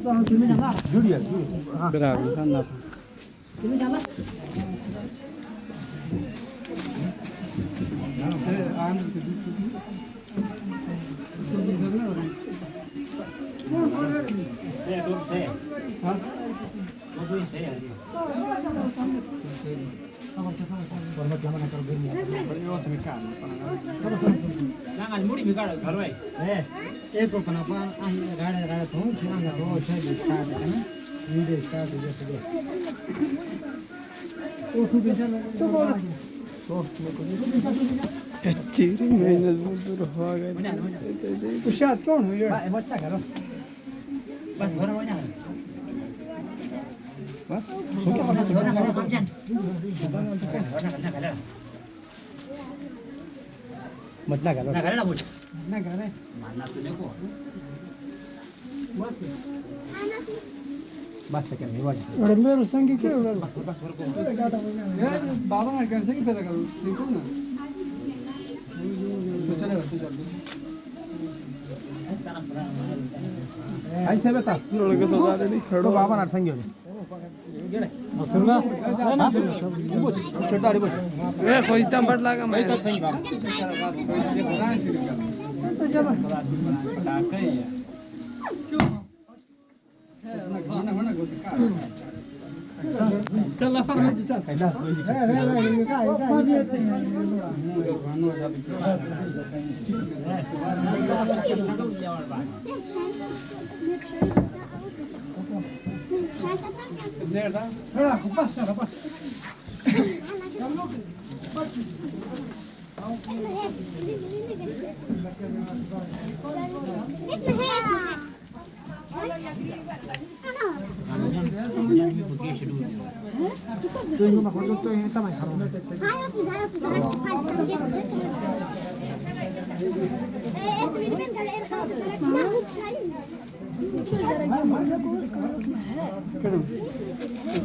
जुड़िए बराबर खाना Jangan muri mi kalau kalau एक को कना पान गाड़े गाड़े तो छांगा तो छे स्टार्ट है ना वीडियो स्टार्ट हो जैसे तो तू दिशा में तो बोल तो अच्छी मेहनत मजदूर हो गए कुशाद कौन हो ये बच्चा करो बस घर में ना मत ना करो ना करे ना बोल ना करे मानना तुझे को बस सेकंड नहीं वाज और मेरे संग के बाबा ने कैसे की पैदा करो देखो ना तो चलेगा तू जल्दी ऐसे बता लोग सजा दे तो बाबा ना संग हो मस्तूरगा छोटा रे बोल ए कोई तंबट लगा मैं तो सही बाबा ये पुराना चीज तो चलो टाका है क्यों है ना गोदी का चल फर में चल कैलाश भाई Merda. Passa.